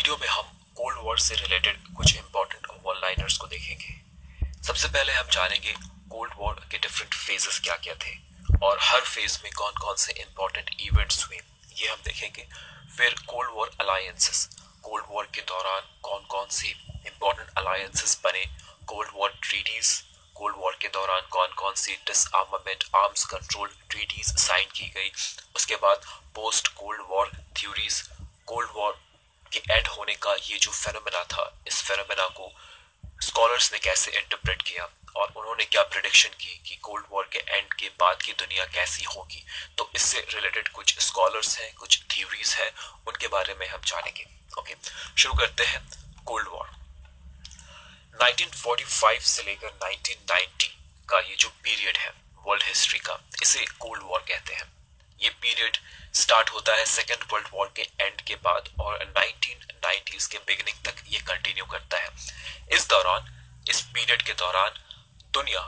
Video में हम cold war से रिलेटेड कुछ इंपॉर्टेंट वन लाइनर्स को देखेंगे। सबसे पहले हम जानेंगे कोल्ड वॉर के डिफरेंट फेजेस क्या क्या थे और हर फेज में कौन कौन से इंपॉर्टेंट इवेंट्स हुए, ये हम देखेंगे। फिर cold war alliances, cold war के दौरान कौन कौन सी इंपॉर्टेंट अलायंसेस बने, cold war treaties, cold war के दौरान कौन कौन सी disarmament arms control treaties sign की गई। उसके बाद post cold war theories, cold war के एंड होने का ये जो फेनोमेना था, इस फेनोमेना को स्कॉलर्स ने कैसे इंटरप्रेट किया और उन्होंने क्या प्रेडिक्शन की कि कोल्ड वॉर के एंड के बाद की दुनिया कैसी होगी। तो इससे रिलेटेड कुछ स्कॉलर्स हैं, कुछ थ्योरीज हैं, उनके बारे में हम जानेंगे। ओके, शुरू करते हैं। कोल्ड वॉर 1945 से लेकर 1990 का ये जो पीरियड है वर्ल्ड हिस्ट्री का, इसे कोल्ड वॉर कहते हैं। ये पीरियड स्टार्ट होता है सेकेंड वर्ल्ड वॉर के एंड के बाद और 1990s के बिगिनिंग तक ये कंटिन्यू करता है। इस दौरान, इस पीरियड के दौरान दुनिया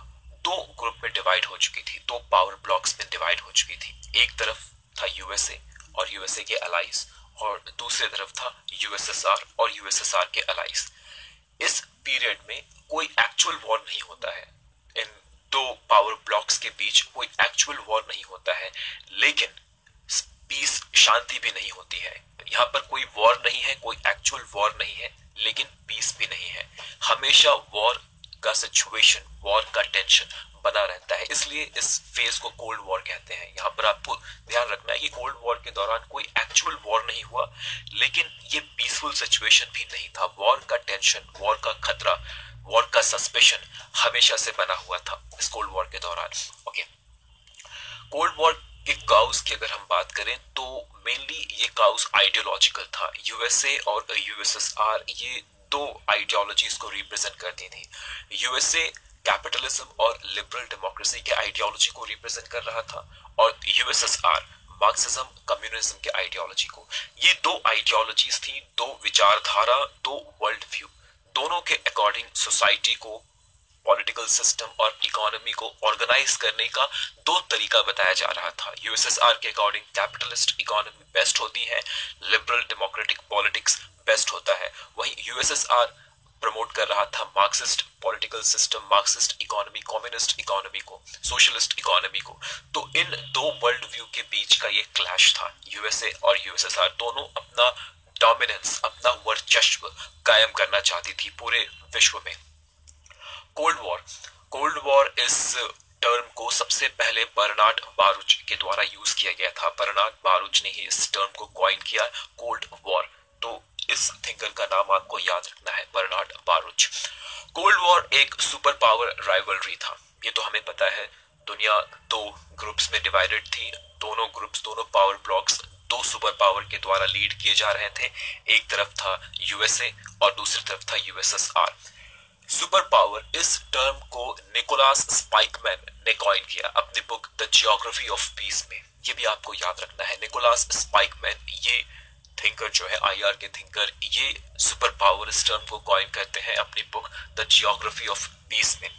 दो ग्रुप में डिवाइड हो चुकी थी, दो पावर ब्लॉक्स में डिवाइड हो चुकी थी। एक तरफ था यूएसए और यूएसए के अलाइज और दूसरी तरफ था यूएसएसआर और यूएसएसआर के अलाइज। इस पीरियड में कोई एक्चुअल वॉर नहीं होता है, इन दो पावर ब्लॉक्स के बीच कोई एक्चुअल वॉर नहीं होता है, लेकिन पीस, शांति भी नहीं होती है। यहाँ पर कोई वॉर नहीं है, कोई एक्चुअल वॉर नहीं है, लेकिन पीस भी नहीं है। हमेशा वॉर का सिचुएशन, वॉर का टेंशन बना रहता है, इसलिए इस फेज को कोल्ड वॉर कहते हैं। यहाँ पर आपको ध्यान रखना है कि कोल्ड वॉर के दौरान कोई एक्चुअल वॉर नहीं हुआ, लेकिन ये पीसफुल सिचुएशन भी नहीं था। वॉर का टेंशन, वॉर का खतरा, वॉर का सस्पेशन हमेशा से बना हुआ था इस कोल्ड वॉर के दौरान। ओके, कोल्ड वॉर के काउज की अगर हम बात करें तो मेनली ये काउज आइडियोलॉजिकल था। यूएसए और यूएसएसआर ये दो आइडियोलॉजीज को रिप्रेजेंट करती थी। यूएसए कैपिटलिज्म और लिबरल डेमोक्रेसी के आइडियोलॉजी को रिप्रेजेंट कर रहा था और यूएसएसआर मार्क्सिज्म, कम्युनिज्म के आइडियोलॉजी को। ये दो आइडियोलॉजीज थी, दो विचारधारा, दो वर्ल्ड व्यू, दोनों के अकॉर्डिंग सोसाइटी को, पॉलिटिकल सिस्टम और इकोनॉमी को ऑर्गेनाइज करने का दो तरीका बताया जा रहा था। यूएसएसआर के अकॉर्डिंग कैपिटलिस्ट इकोनॉमी बेस्ट होती है, लिबरल डेमोक्रेटिक पॉलिटिक्स बेस्ट होता है। वहीं यूएसएसआर प्रमोट कर रहा था Marxist political system, Marxist economy, communist economy को, सोशलिस्ट इकोनॉमी को। तो इन दो वर्ल्ड व्यू के बीच का ये क्लैश था। यूएसए और यूएसएसआर दोनों अपना डोमिनेंस, अपना वर्चस्व कायम करना चाहती थी पूरे विश्व में। कोल्ड वॉर इस टर्म को सबसे पहले बर्नार्ड बारूच के द्वारा यूज किया गया था। बर्नार्ड बारूच ने ही इस टर्म को कॉइन किया, कोल्ड वॉर। तो इस थिंकर का नाम आपको याद रखना है, बर्नार्ड बारूच। कोल्ड वॉर एक सुपर पावर राइवलरी था, ये तो हमें पता है। दुनिया दो ग्रुप्स में डिवाइडेड थी, दोनों ग्रुप्स, दोनों पावर ब्लॉक्स दो सुपर पावर के द्वारा लीड किए जा रहे थे। एक तरफ था यूएसए और दूसरी तरफ था यूएसएसआर। सुपर पावर, इस टर्म को निकोलास स्पाइकमैन ने कॉइन किया अपनी book the geography of peace में। ये भी आपको याद रखना है, निकोलास स्पाइकमैन, ये थिंकर जो है, आईआर के थिंकर, ये सुपर पावर इस टर्म को कॉइन करते हैं अपनी book the geography of peace में।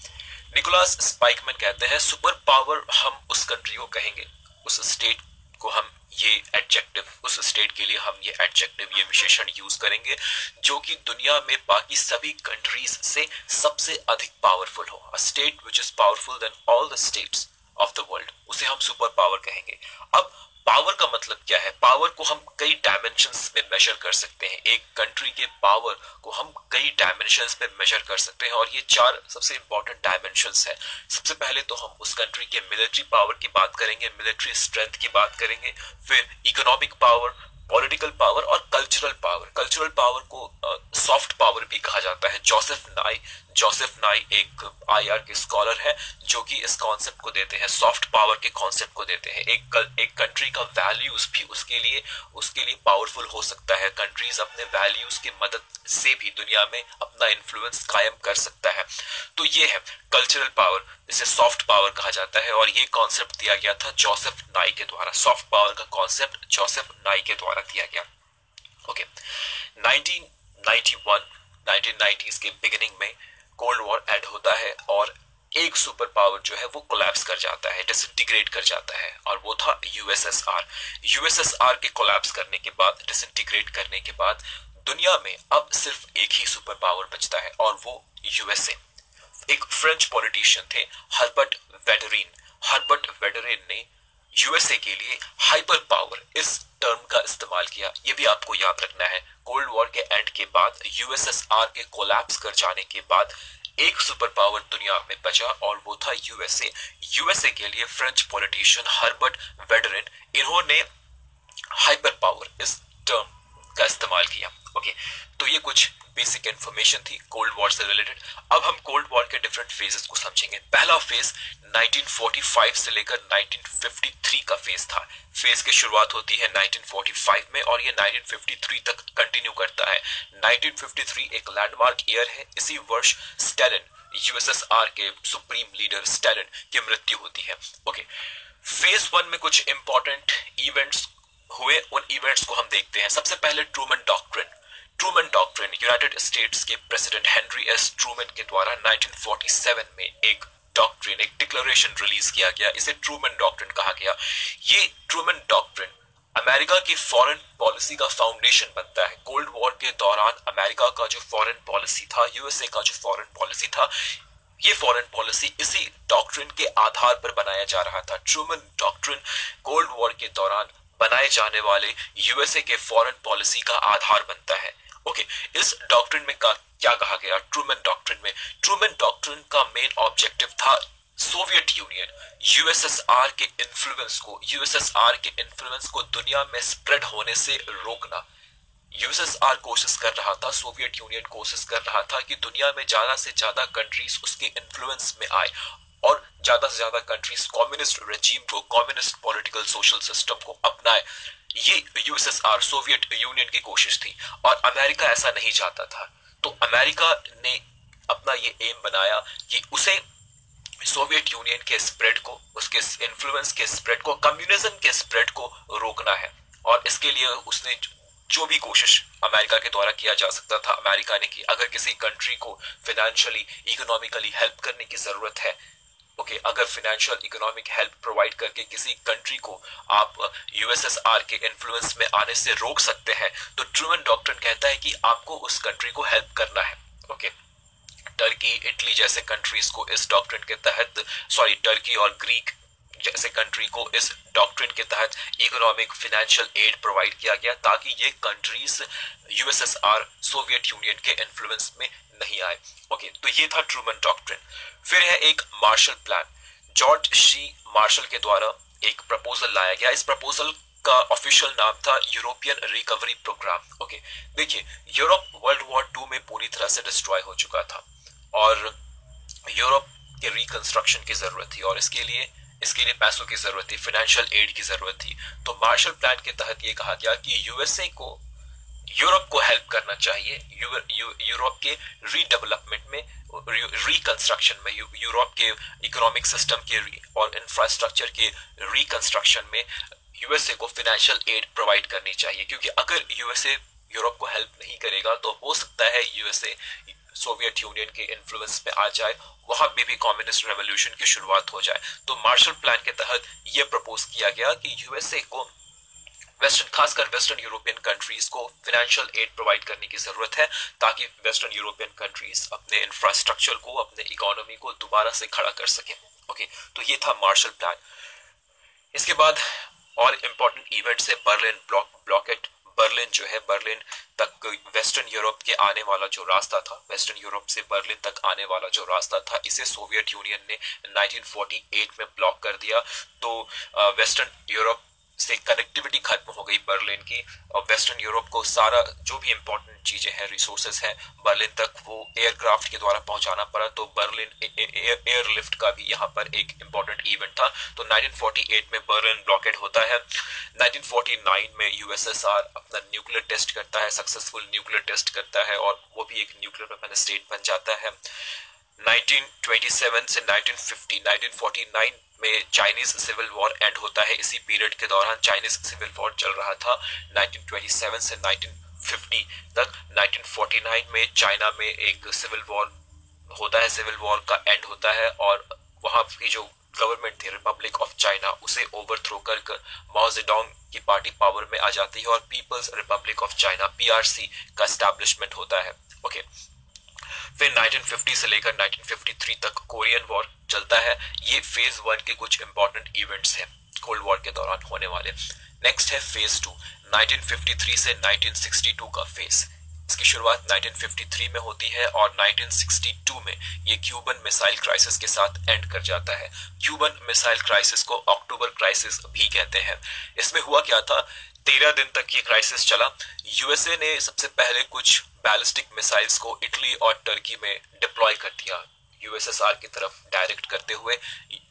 निकोलास स्पाइकमैन कहते हैं सुपर पावर हम उस कंट्री को कहेंगे, उस स्टेट को हम ये एडजेक्टिव, उस स्टेट के लिए हम ये एडजेक्टिव, ये विशेषण यूज करेंगे जो कि दुनिया में बाकी सभी कंट्रीज से सबसे अधिक पावरफुल हो। A state which is powerful than all the states of the world, उसे हम सुपर पावर कहेंगे। अब पावर का मतलब क्या है? पावर को हम कई डायमेंशंस में मेजर कर सकते हैं। एक कंट्री के पावर को हम कई डायमेंशंस में मेजर कर सकते हैं और ये चार सबसे इंपॉर्टेंट डायमेंशंस है। सबसे पहले तो हम उस कंट्री के मिलिट्री पावर की बात करेंगे, मिलिट्री स्ट्रेंथ की बात करेंगे, फिर इकोनॉमिक पावर, पॉलिटिकल पावर और कल्चरल पावर। कल्चरल पावर को सॉफ्ट पावर भी कहा जाता है। जोसेफ नाई एक आईआर के स्कॉलर है जो कि इस कॉन्सेप्ट को देते हैं, सॉफ्ट पावर के कॉन्सेप्ट को देते हैं। एक कंट्री का वैल्यूज भी उसके लिए पावरफुल हो सकता है। कंट्रीज अपने वैल्यूज की मदद से भी दुनिया में अपना इन्फ्लुएंस कायम कर सकता है। तो ये है कल्चरल पावर, जिसे सॉफ्ट पावर कहा जाता है और ये कॉन्सेप्ट दिया गया था जोसेफ नाई के द्वारा। सॉफ्ट पावर का कॉन्सेप्ट जोसेफ नाई के द्वारा दिया गया। ओके, 1990s के बिगिनिंग में कोल्ड वॉर एंड होता है और एक सुपर पावर जो है वो कोलैप्स कर जाता है, डिसइंटीग्रेट कर जाता है, और वो था यूएसएसआर। यूएसएसआर के कोलैप्स करने के बाद, डिसइंटीग्रेट करने के बाद दुनिया में अब सिर्फ एक ही सुपर पावर बचता है और वो यूएसए। एक फ्रेंच पॉलिटिशियन थे हर्बर्ट वेडरिन। हर्बर्ट वेडरिन ने यूएसए के लिए हाइपर पावर इस टर्म का इस्तेमाल किया। ये भी आपको याद रखना है, कोल्ड वॉर के एंड के बाद, यूएसएसआर के कोलैप्स कर जाने के बाद एक सुपर पावर दुनिया में बचा और वो था यूएसए। यूएसए के लिए फ्रेंच पॉलिटिशियन हर्बर्ट वेडरिन, इन्होंने हाइपर पावर इस टर्म का इस्तेमाल किया। ओके, तो ये कुछ बेसिक इंफॉर्मेशन थी कोल्ड वॉर से रिलेटेड। अब हम कोल्ड वॉर के डिफरेंट फेजेस को समझेंगे। पहला फेज 1945 से लेकर 1953 का फेज था। फेज की शुरुआत होती है 1945 में और ये 1953 तक कंटिन्यू करता है। 1953 एक लैंडमार्क ईयर है। इसी वर्ष स्टैलिन, यूएसएसआर के सुप्रीम लीडर स्टैलिन की मृत्यु होती है। ओके, फेज वन में कुछ इंपॉर्टेंट इवेंट्स हुए, उन इवेंट्स को हम देखते हैं। सबसे पहले Truman doctrine. Truman doctrine United states के प्रेसिडेंट हेनरी एस ट्रूमन के द्वारा 1947 में एक डॉक्ट्रिन, एक डिक्लेरेशन रिलीज किया गया। इसे ट्रूमन डॉक्ट्रिन कहा गया। ये ट्रूमन डॉक्ट्रिन अमेरिका की फॉरेन पॉलिसी का फाउंडेशन बनता है। कोल्ड वॉर के दौरान अमेरिका का जो फॉरेन पॉलिसी था, यूएसए का जो फॉरेन पॉलिसी था, ये फॉरेन पॉलिसी इसी डॉक्ट्रिन के आधार पर बनाया जा रहा था। ट्रूमन डॉक्ट्रिन कोल्ड वॉर के दौरान बनाए जाने वाले यूएसए के फॉरेन पॉलिसी का आधार बनता है। ओके, इस डॉक्ट्रिन में क्या कहा गया? ट्रूमन डॉक्ट्रिन में, ट्रूमन डॉक्ट्रिन का मेन ऑब्जेक्टिव था सोवियत यूनियन, यूएसएसआर के इन्फ्लुएंस को दुनिया में स्प्रेड होने से रोकना। यूएसएसआर कोशिश कर रहा था, सोवियत यूनियन कोशिश कर रहा था कि दुनिया में ज्यादा से ज्यादा कंट्रीज उसके इन्फ्लुएंस में आए और ज्यादा से ज्यादा कंट्रीज कम्युनिस्ट रेजिम को, कम्युनिस्ट पॉलिटिकल सोशल सिस्टम को अपनाए। ये यूएसएसआर, सोवियत यूनियन की कोशिश थी और अमेरिका ऐसा नहीं चाहता था। तो अमेरिका ने अपना ये एम बनाया कि उसे सोवियत यूनियन के स्प्रेड को, उसके इन्फ्लुएंस के स्प्रेड को, कम्युनिज्म के स्प्रेड को रोकना है। और इसके लिए उसने जो भी कोशिश अमेरिका के द्वारा किया जा सकता था, अमेरिका ने की। अगर किसी कंट्री को फाइनेंशियली, इकोनॉमिकली हेल्प करने की जरूरत है, ओके, अगर फाइनेंशियल इकोनॉमिक हेल्प प्रोवाइड करके किसी कंट्री को आप यूएसएसआर के इन्फ्लुएंस में आने से रोक सकते हैं, तो ट्रूमन डॉक्ट्रिन कहता है कि आपको उस कंट्री को हेल्प करना है। ओके, टर्की, इटली जैसे कंट्रीज को इस डॉक्ट्रिन के तहत, टर्की और ग्रीक जैसे कंट्री को इस डॉक्ट्रिन के तहत इकोनॉमिक फाइनेंशियल एड प्रोवाइड किया गया ताकि ये कंट्रीज यूएसएसआर, सोवियत यूनियन के इन्फ्लुएंस में नहीं आए। ओके, तो ये था ट्रूमन डॉक्ट्रिन। फिर है एक Marshall plan. George C Marshall के द्वारा एक प्रपोजल लाया गया। इस प्रपोजल का ऑफिशियल नाम था यूरोपियन रिकवरी प्रोग्राम। ओके, देखिए, यूरोप वर्ल्ड वॉर 2 में पूरी तरह से डिस्ट्रॉय हो चुका था और यूरोप के रिकंस्ट्रक्शन की जरूरत थी और इसके लिए पैसों की जरूरत थी, फाइनेंशियल एड की जरूरत थी। तो मार्शल प्लान के तहत ये कहा गया कि यूएसए को यूरोप को हेल्प करना चाहिए, यूरोप के रीडेवलपमेंट में, रिकंस्ट्रक्शन में, यूरोप के इकोनॉमिक सिस्टम के और इंफ्रास्ट्रक्चर के रिकंस्ट्रक्शन में यूएसए को फाइनेंशियल एड प्रोवाइड करनी चाहिए। क्योंकि अगर यूएसए यूरोप को हेल्प नहीं करेगा तो हो सकता है यूएसए सोवियत यूनियन के इन्फ्लुएंस में आ जाए, वहां पे भी कम्युनिस्ट रेवोल्यूशन की शुरुआत हो जाए। तो मार्शल प्लान के तहत यह प्रपोज किया गया कि यूएसए को खासकर वेस्टर्न यूरोपियन कंट्रीज को फाइनेंशियल एड प्रोवाइड करने की जरूरत है ताकि वेस्टर्न यूरोपियन कंट्रीज अपने इंफ्रास्ट्रक्चर को, अपने इकोनॉमी को दोबारा से खड़ा कर सके। ओके, तो ये था मार्शल प्लान। इसके बाद और इंपॉर्टेंट इवेंट्स है बर्लिन ब्लॉकेट। बर्लिन जो है, बर्लिन तक वेस्टर्न यूरोप के आने वाला जो रास्ता था, वेस्टर्न यूरोप से बर्लिन तक आने वाला जो रास्ता था, इसे सोवियत यूनियन ने 1948 में ब्लॉक कर दिया। तो वेस्टर्न यूरोप से कनेक्टिविटी खत्म हो गई बर्लिन की और वेस्टर्न यूरोप को सारा जो भी इंपॉर्टेंट चीजें हैं, रिसोर्सेस हैं, बर्लिन तक वो एयरक्राफ्ट के द्वारा पहुंचाना पड़ा। तो बर्लिन एयरलिफ्ट का भी यहाँ पर एक इंपॉर्टेंट इवेंट था। तो 1948 में बर्लिन ब्लॉकेड होता है। 1949 में यूएसएसआर अपना न्यूक्लियर टेस्ट करता है, सक्सेसफुल न्यूक्लियर टेस्ट करता है और वो भी एक न्यूक्लियर वेपन स्टेट बन जाता है। 1927 से 1949 में चाइनीज सिविल वॉर एंड होता है। इसी पीरियड के दौरान चाइनीज सिविल वॉर चल रहा था 1927 से 1950 तक। 1949 में चाइना में एक सिविल वॉर होता है, सिविल वॉर का एंड होता है और वहां की जो गवर्नमेंट थी रिपब्लिक ऑफ चाइना, उसे ओवरथ्रो कर माओ जेडोंग की पार्टी पावर में आ जाती है और People's Republic of China PRC का एस्टैब्लिशमेंट होता है। ओके, फिर 1950 से लेकर 1953 तक कोरियन वॉर चलता है। ये फेज 1 के कुछ इंपॉर्टेंट इवेंट्स हैं कोल्ड वॉर के दौरान होने वाले। नेक्स्ट है फेज 2, 1953 से 1962 का फेज। इसकी शुरुआत 1953 में होती है और 1962 में ये क्यूबन मिसाइल क्राइसिस के साथ एंड कर जाता है। क्यूबन मिसाइल क्राइसिस को अक्टूबर क्राइसिस भी कहते हैं। इसमें हुआ क्या था, 13 दिन तक ये क्राइसिस चला। यूएसए ने सबसे पहले कुछ बैलिस्टिक मिसाइल्स को इटली और टर्की में डिप्लॉय कर दिया, यूएसएसआर की तरफ डायरेक्ट करते हुए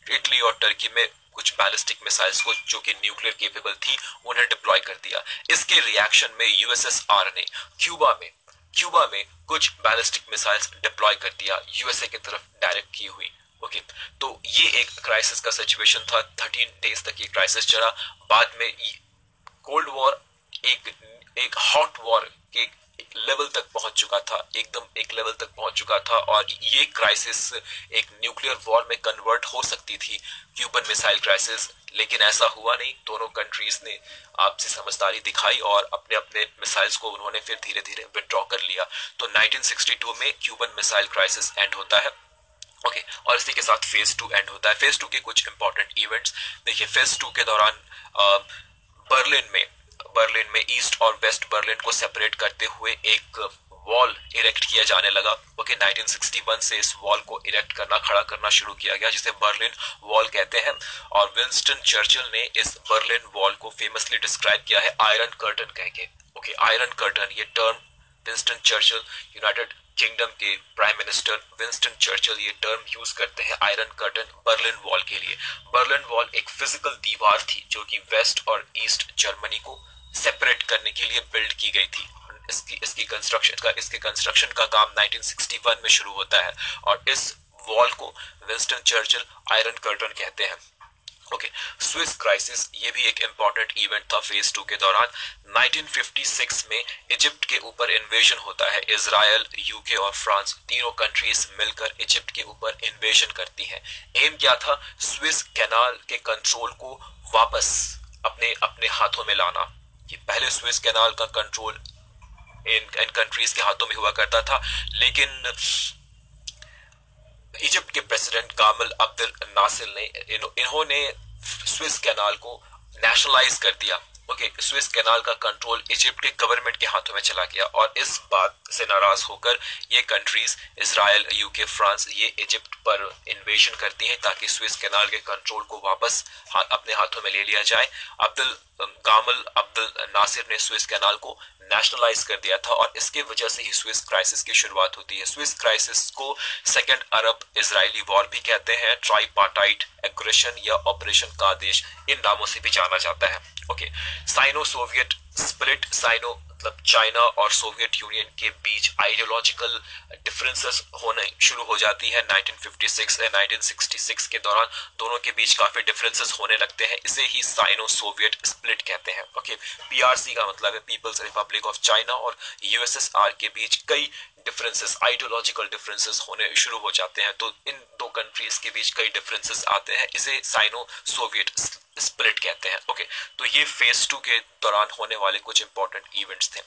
इटली और टर्की में कुछ बैलिस्टिक मिसाइल्स को जो कि न्यूक्लियर केपेबल थी उन्हें डिप्लॉय कर दिया। इसके रिएक्शन में यूएसएसआर ने क्यूबा में कुछ बैलिस्टिक मिसाइल्स डिप्लॉय कर दिया, यूएसए की तरफ डायरेक्ट की हुई। ओके, तो ये एक क्राइसिस का सिचुएशन था। 13 डेज तक ये क्राइसिस चला। बाद में कोल्ड वॉर एक हॉट वॉर के लेवल तक पहुंच चुका था, एकदम एक लेवल तक पहुंच चुका था और ये क्राइसिस एक न्यूक्लियर वॉर में कन्वर्ट हो सकती थी, क्यूबन मिसाइल क्राइसिस, लेकिन ऐसा हुआ नहीं। दोनों कंट्रीज ने आपसी समझदारी दिखाई और अपने अपने मिसाइल्स को उन्होंने फिर धीरे धीरे विड्रॉ कर लिया। तो 1962 में क्यूबन मिसाइल क्राइसिस एंड होता है। ओके, और इसी के साथ फेज 2 एंड होता है। फेज 2 के कुछ इंपॉर्टेंट इवेंट्स देखिए। फेज 2 के दौरान बर्लिन में ईस्ट और वेस्ट बर्लिन को सेपरेट करते हुए एक वॉल इरेक्ट किया जाने लगा। ओके, 1961 से इस वॉल को इरेक्ट करना, खड़ा करना शुरू किया गया, जिसे बर्लिन वॉल कहते हैं। और विंस्टन चर्चिल ने इस बर्लिन वॉल को फेमसली डिस्क्राइब किया है आयरन कर्टन कह के। ओके, आयरन कर्टन, ये term Winston Churchill, United kingdom के प्राइम मिनिस्टर विंस्टन चर्चिल ये टर्म यूज करते हैं आयरन कर्टन बर्लिन वॉल के लिए। बर्लिन वॉल एक फिजिकल दीवार थी जो कि वेस्ट और ईस्ट जर्मनी को सेपरेट करने के लिए बिल्ड की गई थी। इसके कंस्ट्रक्शन का काम 1961 में शुरू होता है और इस वॉल को विंस्टन चर्चिल आयरन कर्टन कहते हैं। ओके, स्विस क्राइसिस, ये भी एक इंपॉर्टेंट इवेंट था फेज 2 के दौरान। 1956 में इजिप्ट के ऊपर इन्वेजन होता है। इजराइल, यूके और फ्रांस तीनों कंट्रीज मिलकर इजिप्ट के ऊपर इन्वेजन करती हैं। एम क्या था, स्विस कैनाल के कंट्रोल को वापस अपने अपने हाथों में लाना। ये पहले स्विस कैनाल का कंट्रोल इन कंट्रीज के हाथों में हुआ करता था, लेकिन इजिप्ट के प्रेसिडेंट गामल अब्दुल नासिर ने इन्होंने स्विस कैनाल को नेशनलाइज कर दिया। ओके, स्विस कैनाल का कंट्रोल इजिप्ट के गवर्नमेंट के हाथों में चला गया और इस बात से नाराज होकर ये कंट्रीज इजराइल, यूके, फ्रांस ये इजिप्ट पर इन्वेजन करती हैं ताकि स्विस कैनाल के कंट्रोल को वापस अपने हाथों में ले लिया जाए। गामल अब्दुल नासिर ने स्विस कैनाल को नेशनलाइज कर दिया था और इसके वजह से ही स्विस क्राइसिस की शुरुआत होती है। स्विस क्राइसिस को सेकेंड अरब इजरायली वॉर भी कहते हैं, ट्राइपार्टाइट एग्रेशन या ऑपरेशन कादेश, इन नामों से भी जाना जाता है। Okay, Sino Soviet split, Sino मतलब चाइना और सोवियत यूनियन के बीच आइडियोलॉजिकल डिफरेंसेस होने शुरू हो जाती है 1956 से 1966 के दौरान। दोनों के बीच काफी डिफरेंसेस होने लगते हैं, इसे ही साइनो सोवियत स्प्लिट कहते हैं। ओके, पीआरसी का मतलब है पीपल्स रिपब्लिक ऑफ चाइना और यूएसएसआर के बीच कई डिफरेंसेस, आइडियोलॉजिकल डिफरेंसेस होने शुरू हो जाते हैं। तो इन दो कंट्रीज के बीच कई डिफरेंसेस आते हैं, इसे साइनो सोवियत स्प्लिट कहते हैं। ओके, तो ये फेज 2 के दौरान होने वाले कुछ इंपॉर्टेंट इवेंट्स थे।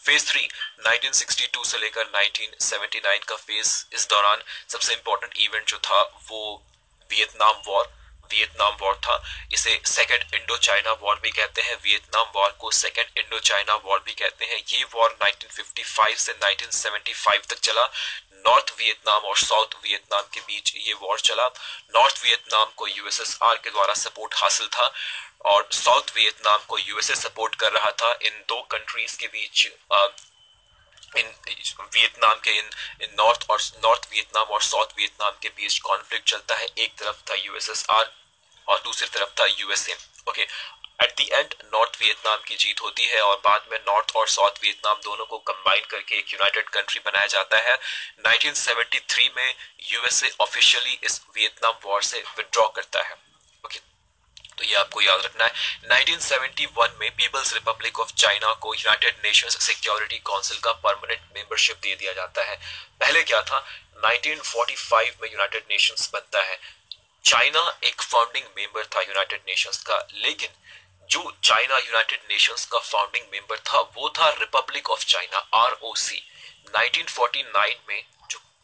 फेज 3 1962 से लेकर 1979 का फेज, इस दौरान सबसे इंपॉर्टेंट इवेंट जो था वो वियतनाम वॉर था। इसे सेकेंड इंडो चाइना वॉर भी कहते हैं, वियतनाम वॉर को सेकेंड इंडो चाइना वॉर भी कहते हैं। ये वॉर 1955 से 1975 तक चला। नॉर्थ वियतनाम और साउथ वियतनाम के बीच ये वॉर चला। नॉर्थ वियतनाम को यूएसएसआर के द्वारा सपोर्ट हासिल था और साउथ वियतनाम को यूएसए सपोर्ट कर रहा था। इन दो कंट्रीज के बीच इन वियतनाम के इन नॉर्थ वियतनाम और साउथ वियतनाम के बीच कॉन्फ्लिक्ट चलता है। एक तरफ था यूएसएसआर और दूसरी तरफ था USA. Okay, at the end north Vietnam की जीत होती है और बाद में नॉर्थ और साउथ वियतनाम दोनों को कंबाइन करके एक यूनाइटेड कंट्री बनाया जाता है। 1973 में यूएसए ऑफिशियली इस वियतनाम वॉर से विड्रॉ करता है। ओके, तो ये आपको याद रखना है। 1971 में पीपल्स रिपब्लिक ऑफ चाइना को यूनाइटेड नेशंस सिक्योरिटी काउंसिल का परमानेंट मेंबरशिप दे दिया जाता है। पहले क्या था, 1945 में यूनाइटेड नेशंस बनता है। चाइना एक फाउंडिंग मेंबर था यूनाइटेड नेशंस का, लेकिन जो चाइना यूनाइटेड नेशंस का फाउंडिंग मेंबर था वो था रिपब्लिक ऑफ चाइना, आरओसी। 1949 में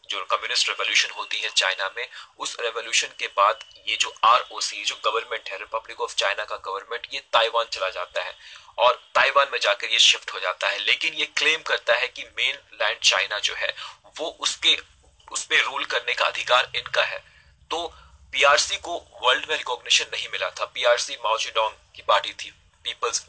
जो कम्युनिस्ट रेवोल्यूशन होती है चाइना में, उस रेवोल्यूशन के बाद ये जो आरओसी जो गवर्नमेंट है, रिपब्लिक ऑफ चाइना का गवर्नमेंट, ये ताइवान चला जाता है और ताइवान में जाकर ये शिफ्ट हो जाता है। लेकिन ये क्लेम करता है कि मेन लैंड चाइना जो है वो उस पे रूल करने का अधिकार इनका है। तो पीआरसी को वर्ल्ड में रिकॉग्निशन नहीं मिला था। पीआरसी माओ जेडोंग की पार्टी थी, पीपल्स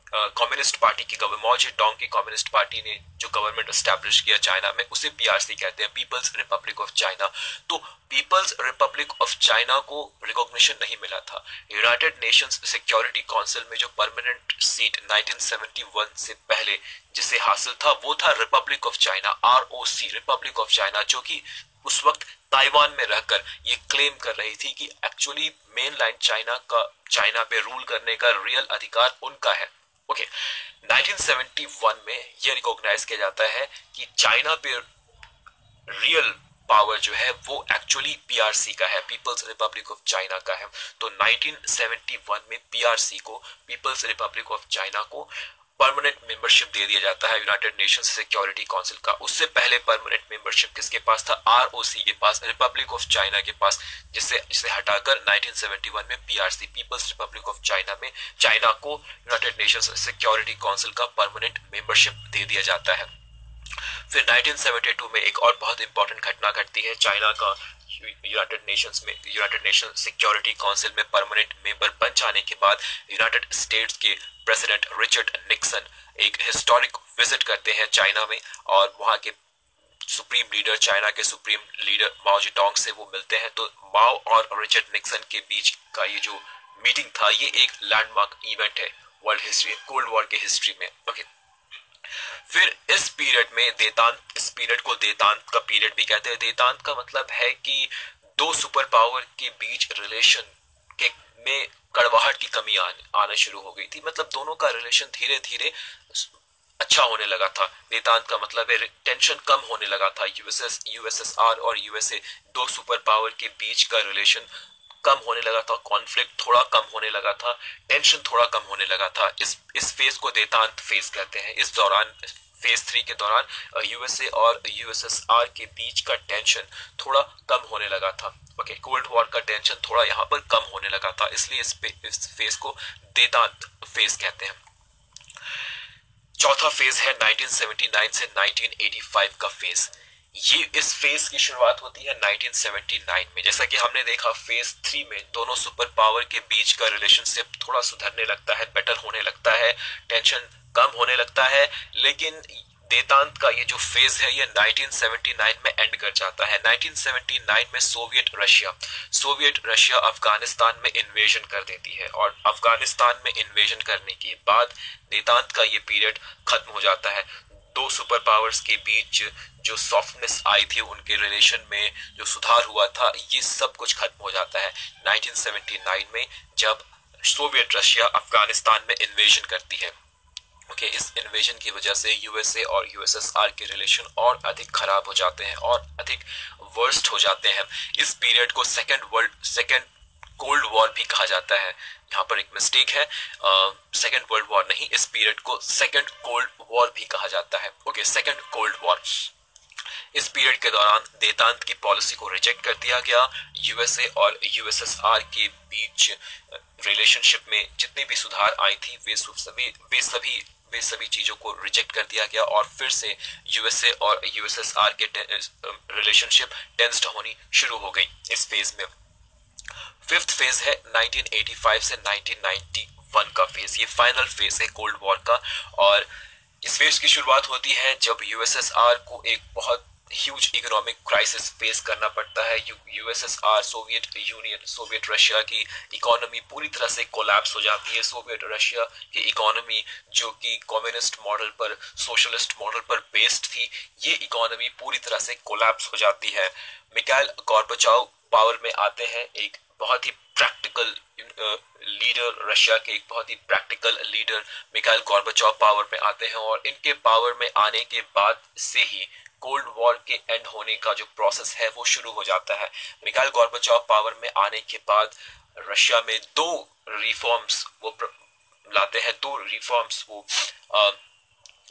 कम्युनिस्ट पार्टी की, माओ जेडोंग की कम्युनिस्ट पार्टी ने जो गवर्नमेंट एस्टैब्लिश किया चाइना में, उसे पीआरसी कहते हैं, पीपल्स रिपब्लिक ऑफ चाइना। तो पीपल्स रिपब्लिक ऑफ चाइना को रिकॉग्निशन नहीं मिला था। यूनाइटेड नेशंस सिक्योरिटी काउंसिल में जो परमानेंट सीट 1971 से पहले जिसे हासिल था वो था Republic of China, ROC, Republic of China, जो कि उस वक्त ताइवान में रहकर ये क्लेम कर रही थी कि एक्चुअली मेनलैंड चाइना पे रूल करने का रियल अधिकार उनका है। ओके, 1971 में यह रिकॉग्नाइज किया जाता है कि चाइना पे रियल पावर जो है वो एक्चुअली पीआरसी का है, पीपल्स रिपब्लिक ऑफ चाइना का है। तो 1971 में पीआरसी को, पीपल्स रिपब्लिक ऑफ चाइना को परमानेंट मेंबरशिप दे दिया जाता है यूनाइटेड नेशंस सिक्योरिटी काउंसिल का। उससे पहले परमानेंट मेंबरशिप किसके पास था? आरओसी के पास, रिपब्लिक ऑफ चाइना के पास, जिसे हटाकर 1971 में PRC, People's Republic of China में चाइना को यूनाइटेड नेशंस सिक्योरिटी काउंसिल का परमानेंट मेंबरशिप दे दिया जाता है। फिर 1972 में एक और बहुत इंपॉर्टेंट घटना घटती है। चाइना का यूनाइटेड नेशन सिक्योरिटी काउंसिल में परमानेंट मेंबर बन जाने के बाद यूनाइटेड स्टेट्स के प्रेसिडेंट रिचर्ड निक्सन एक हिस्टोरिक विजिट करते हैं चाइना में, और वहां के सुप्रीम लीडर, चाइना के सुप्रीम लीडर माओ जेडोंग से वो मिलते हैं। तो माओ और रिचर्ड निक्सन के बीच का ये जो मीटिंग था, ये एक लैंडमार्क इवेंट है वर्ल्ड हिस्ट्री, कोल्ड वॉर के हिस्ट्री में। ओके, फिर इस पीरियड में देतांत, इस पीरियड को देतांत का पीरियड भी कहते हैं। देतांत का मतलब है कि दो सुपर पावर के बीच रिलेशन के में कड़वाहट की कमी आना शुरू हो गई थी, मतलब दोनों का रिलेशन धीरे धीरे अच्छा होने लगा था। देतांत का मतलब है टेंशन कम होने लगा था। यूएसएसआर और यूएसए, दो सुपर पावर के बीच का रिलेशन कम होने लगा था, कॉन्फ्लिक्ट थोड़ा कम होने लगा था, टेंशन थोड़ा कम होने लगा था। इस फेज को देतांत फेज कहते हैं। इस दौरान, फेज 3 के दौरान यूएसए और यूएसएसआर के बीच का टेंशन थोड़ा कम होने लगा था। ओके, कोल्ड वॉर का टेंशन थोड़ा यहाँ पर कम होने लगा था, इसलिए इस फेज को देतांत फेज कहते हैं। चौथा फेज है 1979 से 1985 का फेज। ये इस फेज की शुरुआत होती है 1979 में। जैसा कि हमने देखा, फेज 3 में दोनों सुपर पावर के बीच का रिलेशनशिप थोड़ा सुधरने लगता है, बेटर होने लगता है, टेंशन कम होने लगता है। लेकिन देतांत का ये जो फेज है ये 1979 में एंड कर जाता है। 1979 में सोवियत रशिया अफगानिस्तान में इन्वेजन कर देती है, और अफगानिस्तान में इन्वेजन करने के बाद देतांत का ये पीरियड खत्म हो जाता है। दो सुपर पावर्स के बीच जो सॉफ्टनेस आई थी, उनके रिलेशन में जो सुधार हुआ था, ये सब कुछ खत्म हो जाता है 1979 में, जब सोवियत रशिया अफगानिस्तान में इन्वेजन करती है। ओके, इस इन्वेजन की वजह से यूएसए और यूएसएसआर के रिलेशन और अधिक खराब हो जाते हैं और अधिक वर्स्ट हो जाते हैं। इस पीरियड को सेकेंड कोल्ड वॉर भी कहा जाता है। यहाँ पर एक मिस्टेक है, सेकेंड वर्ल्ड वॉर नहीं, इस पीरियड को सेकेंड कोल्ड वॉर भी कहा जाता है। Okay, second cold war. इस पीरियड के दौरान देतांत की पॉलिसी को रिजेक्ट कर दिया गया। यूएसए और यूएसएसआर के बीच रिलेशनशिप में जितनी भी सुधार आई थी, वे सभी चीजों को रिजेक्ट कर दिया गया, और फिर से यूएसए और यूएसएसआर के रिलेशनशिप टेंस्ड होनी शुरू हो गई इस फेज में। फिफ्थ फेज है 1985 से 1991 का फेज। ये फाइनल फेज है कोल्ड वॉर का, और इस फेज की शुरुआत होती है जब यूएसएसआर को एक बहुत ह्यूज इकोनॉमिक क्राइसिस फेस करना पड़ता है। यूएसएसआर, सोवियत रशिया की इकोनॉमी पूरी तरह से कोलैप्स हो जाती है। सोवियत रशिया की इकोनॉमी, जो कि कम्युनिस्ट मॉडल पर, सोशलिस्ट मॉडल पर बेस्ड थी, ये इकोनॉमी पूरी तरह से कोलैप्स हो जाती है। मिखाइल गोर्बाचोव पावर में आते हैं, एक बहुत ही प्रैक्टिकल लीडर, रशिया के एक बहुत ही practical leader Mikhail Gorbachev power में आते हैं, और इनके पावर में आने के बाद से ही कोल्ड वॉर के एंड होने का जो प्रोसेस है वो शुरू हो जाता है। मिखाइल गोर्बाचोव पावर में आने के बाद रशिया में दो रिफॉर्म्स वो लाते हैं, दो रिफॉर्म्स वो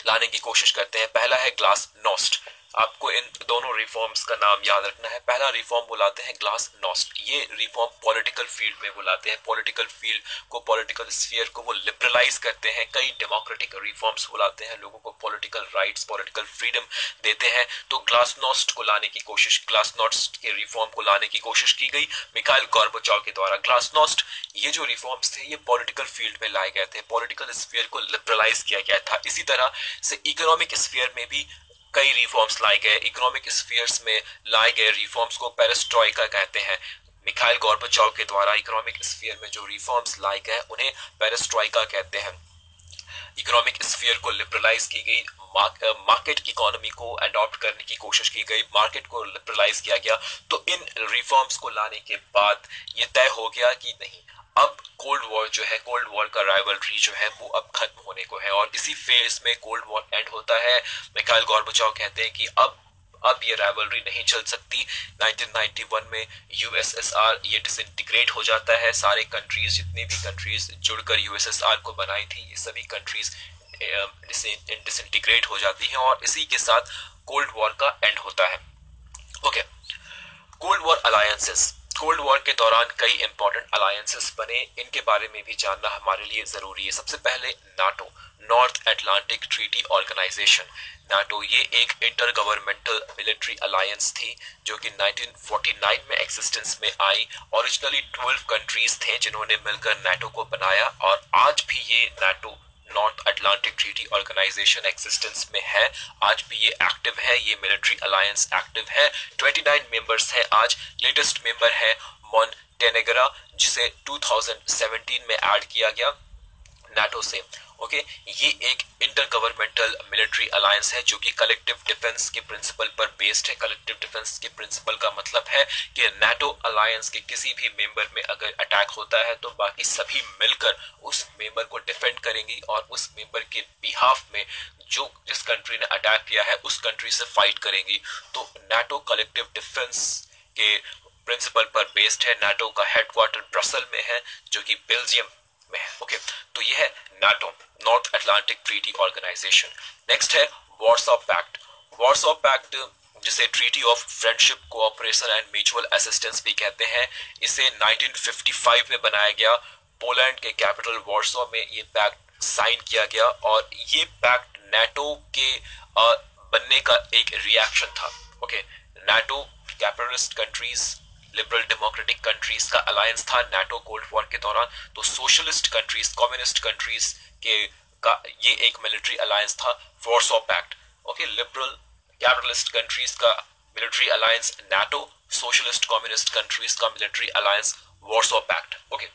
लाने की कोशिश करते हैं। पहला है ग्लासनोस्ट, आपको इन दोनों रिफॉर्म्स का नाम याद रखना है। पहला रिफॉर्म वो लाते हैं ग्लासनोस्ट, ये रिफॉर्म पॉलिटिकल फील्ड में वो लाते हैं, पॉलिटिकल फील्ड को, पॉलिटिकल स्फीयर को वो लिबरलाइज करते हैं। कई डेमोक्रेटिक रिफॉर्म्स वो लाते हैं, लोगों को पॉलिटिकल राइट्स, पॉलिटिकल फ्रीडम देते हैं। तो ग्लासनोस्ट को लाने की कोशिश, ग्लासनोस्ट के रिफॉर्म को लाने की कोशिश की गई मिखाइल गोर्बाचोव के द्वारा। ग्लासनोस्ट ये जो रिफॉर्म्स थे ये पॉलिटिकल फील्ड में लाए गए थे, पॉलिटिकल स्फीयर को लिबरलाइज किया गया था। इसी तरह से इकोनॉमिक स्फीयर में भी कई रिफॉर्म्स लाए गए। इकोनॉमिक स्फीयर्स में लाए गए रिफॉर्म्स को पेरेस्ट्रोइका कहते हैं। मिखाइल गोर्बाचोव के द्वारा इकोनॉमिक स्फीयर में जो रिफॉर्म्स लाए गए उन्हें पेरेस्ट्रोइका कहते हैं। इकोनॉमिक स्फीयर को लिबरलाइज की गई, मार्केट इकोनॉमी को अडॉप्ट करने की कोशिश की गई, मार्केट को लिबरलाइज किया गया। तो इन रिफॉर्म्स को लाने के बाद ये तय हो गया कि नहीं, अब कोल्ड वॉर जो है, कोल्ड वॉर का राइवलरी जो है वो अब खत्म होने को है और इसी फेज में कोल्ड वॉर एंड होता है। मिखाइल गोर्बाचोव कहते हैं कि अब ये राइवलरी नहीं चल सकती। 1991 में यूएसएसआर ये डिसइंटीग्रेट हो जाता है, सारे कंट्रीज, जितनी भी कंट्रीज जुड़कर यूएसएसआर को बनाई थी, ये सभी कंट्रीज डिसइंटीग्रेट हो जाती हैं और इसी के साथ कोल्ड वॉर का एंड होता है। Okay, cold war alliances, cold war के दौरान कई इंपॉर्टेंट अलायंसेस बने, इनके बारे में भी जानना हमारे लिए जरूरी है। सबसे पहले NATO, North Atlantic Treaty Organization. NATO ये एक इंटर गवर्नमेंटल मिलिट्री अलायंस थी जो कि 1949 में एक्सिस्टेंस में आई। ओरिजिनली 12 कंट्रीज थे जिन्होंने मिलकर नाटो को बनाया और आज भी ये NATO, North Atlantic Treaty Organization existence में है, आज भी ये एक्टिव है, ये मिलिट्री अलायंस एक्टिव है। 29 मेंबर्स है आज। लेटेस्ट मेंबर है मॉन्टेनेग्रो जिसे 2017 में ऐड किया गया नाटो से। ओके, ये एक इंटर गवर्नमेंटल मिलिट्री अलायंस है जो कि कलेक्टिव डिफेंस के प्रिंसिपल पर बेस्ड है। कलेक्टिव डिफेंस के प्रिंसिपल का मतलब है कि नाटो अलायंस के किसी भी मेंबर में अगर अटैक होता है तो बाकी सभी मिलकर उस मेंबर को डिफेंड करेंगी और उस मेंबर के बिहाफ में जो जिस कंट्री ने अटैक किया है उस कंट्री से फाइट करेंगी। तो नाटो कलेक्टिव डिफेंस के प्रिंसिपल पर बेस्ड है। नाटो का हेडक्वार्टर ब्रसल में है जो कि बेल्जियम में है। ओके, तो ये है NATO, North Atlantic Treaty Organization. Next है वॉर्सो पैक्ट। वॉर्सो पैक्ट जिसे Treaty of Friendship, Cooperation and Mutual Assistance भी कहते हैं, इसे 1955 में बनाया गया। पोलैंड के कैपिटल वॉर्सो में ये पैक्ट साइन किया गया और ये पैक्ट नाटो के बनने का एक रिएक्शन था। Okay, NATO capitalist countries, liberal democratic countries का अलायंस था नाटो कोल्ड वॉर के दौरान। तो सोशलिस्ट कंट्रीज, कम्युनिस्ट कंट्रीज के का ये एक मिलिट्री अलायंस था, Warsaw Pact. Okay, liberal capitalist countries का military alliance NATO, socialist communist countries का military alliance Warsaw Pact. Okay,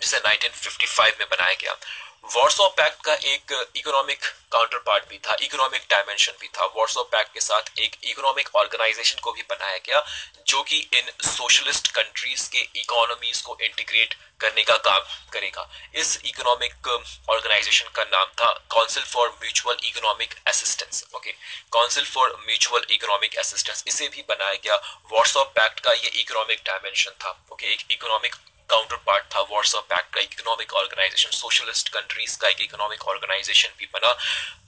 जिसे 1955 में बनाया गया। वॉर्सो पैक्ट का एक इकोनॉमिक काउंटर पार्ट भी था, इकोनॉमिक डायमेंशन भी था। वॉर्सो पैक्ट के साथ एक इकोनॉमिक ऑर्गेनाइजेशन को भी बनाया गया जो कि इन सोशलिस्ट कंट्रीज के इकोनॉमीज को इंटीग्रेट करने का काम करेगा। इस इकोनॉमिक ऑर्गेनाइजेशन का नाम था council for mutual economic assistance. Okay, council for mutual economic assistance, इसे भी बनाया गया। वॉर्सो पैक्ट का ये इकोनॉमिक डायमेंशन था। ओके, एक इकोनॉमिक काउंटर पार्ट था वॉर्सो पैक्ट का, इकोनॉमिक ऑर्गेनाइजेशन। सोशलिस्ट कंट्रीज का एक इकोनॉमिक ऑर्गेनाइजेशन भी बना,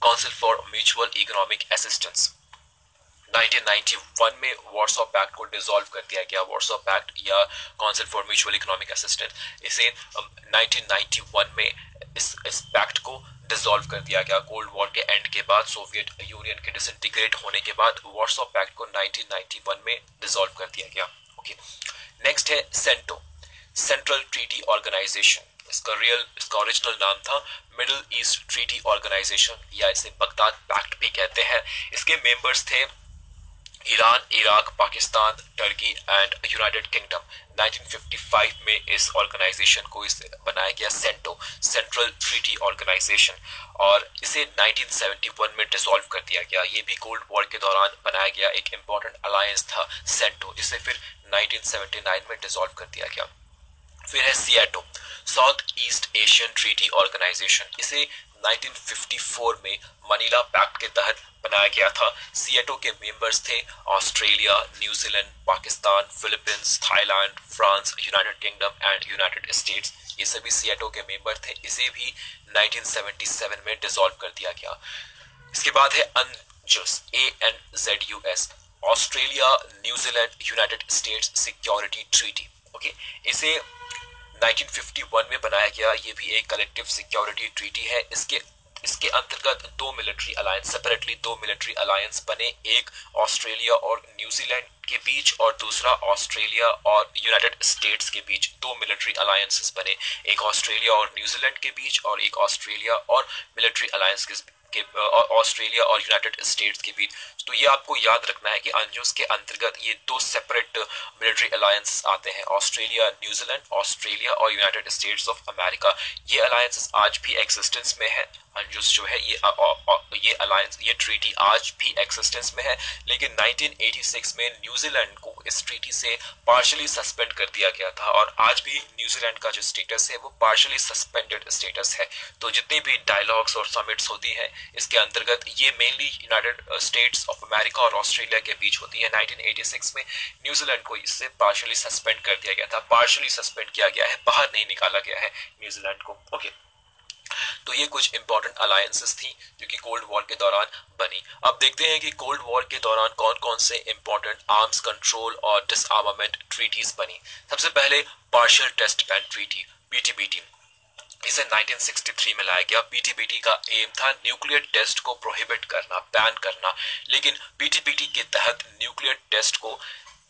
council for mutual economic assistance. 1991 में वॉर्सो पैक्ट को डिसॉल्व कर दिया गया। वॉर्सो पैक्ट या council for mutual economic assistance, इसे 1991 में इस पैक्ट को डिसॉल्व कर दिया गया। कोल्ड वॉर के एंड के बाद, सोवियत यूनियन के डिसइंटीग्रेट होने के बाद वॉर्सो पैक्ट को 1991 में डिसॉल्व कर दिया गया। ओके, नेक्स्ट है सेंटो, सेंट्रल ट्रीटी ऑर्गेनाइजेशन। इसका ओरिजिनल नाम था मिडिल ईस्ट ट्रीटी ऑर्गेनाइजेशन या इसे बगदाद पैक्ट भी कहते हैं। इसके मेंबर्स थे Iran, Iraq, Pakistan, Turkey and United kingdom. 1955 में इस ऑर्गेनाइजेशन को बनाया गया सेंटो, सेंट्रल ट्रीटी ऑर्गेनाइजेशन, और इसे 1971 में डिसॉल्व कर दिया गया। ये भी कोल्ड वॉर के दौरान बनाया गया एक इंपॉर्टेंट अलायंस था सेंटो, इसे फिर 1979 में डिसॉल्व कर दिया गया। फिर है SEATO, South East Asian Treaty Organization, इसे 1954 में मनीला पैक्ट के तहत बनाया गया था। सीएटो के मेंबर्स थे Australia, New Zealand, Pakistan, Philippines, Thailand, France, United kingdom and United states. ये सभी सीएटो के मेंबर थे। इसे भी 1977 में डिसॉल्व कर दिया गया। इसके बाद है अनजुस, ANZUS, Australia New Zealand United states security treaty. Okay, इसे 1951 में बनाया गया। ये भी एक कलेक्टिव सिक्योरिटी ट्रीटी है। इसके अंतर्गत दो मिलिट्री अलायंस, सेपरेटली दो मिलिट्री अलायंस बने, एक ऑस्ट्रेलिया और न्यूजीलैंड के बीच और दूसरा ऑस्ट्रेलिया और यूनाइटेड स्टेट्स के बीच। दो मिलिट्री अलायंसेस बने, एक ऑस्ट्रेलिया और न्यूजीलैंड के बीच और एक ऑस्ट्रेलिया और मिलिट्री अलायंस के ऑस्ट्रेलिया और यूनाइटेड स्टेट्स के बीच। तो ये आपको याद रखना है कि अनजुस के अंतर्गत ये दो सेपरेट मिलिट्री अलायंसेस आते हैं, ऑस्ट्रेलिया न्यूजीलैंड, ऑस्ट्रेलिया और यूनाइटेड स्टेट्स ऑफ अमेरिका। ये अलायंसेस आज भी एक्सिस्टेंस में है। अनजुस जो है ये अलायंस, ये ट्रीटी आज भी एक्सिस्टेंस में है, लेकिन 1986 में न्यूजीलैंड को इस ट्रीटी से पार्शियली सस्पेंड कर दिया गया था और आज भी न्यूजीलैंड का जो स्टेटस है वो पार्शियली सस्पेंडेड स्टेटस है। तो जितनी भी डायलॉग्स और समिट्स होती हैं इसके अंतर्गत ये mainly United states of America और ऑस्ट्रेलिया के बीच होती है। 1986 में न्यूजीलैंड को इससे पार्शियली सस्पेंड कर दिया गया था। पार्शियली सस्पेंड किया गया है, बाहर नहीं निकाला गया है न्यूजीलैंड को। ओके, तो ये कुछ इंपॉर्टेंट अलायंसेस थी जो कि कोल्ड वॉर के दौरान बनी। अब देखते हैं कि कोल्ड वॉर के दौरान कौन कौन से इंपॉर्टेंट आर्म्स कंट्रोल और डिसआर्मामेंट ट्रीटीज बनी। सबसे पहले partial test ban treaty, PTBT। इसे 1963 में लाया गया। PTBT का एम था न्यूक्लियर टेस्ट को प्रोहिबिट करना, बैन करना, लेकिन PTBT के तहत न्यूक्लियर टेस्ट को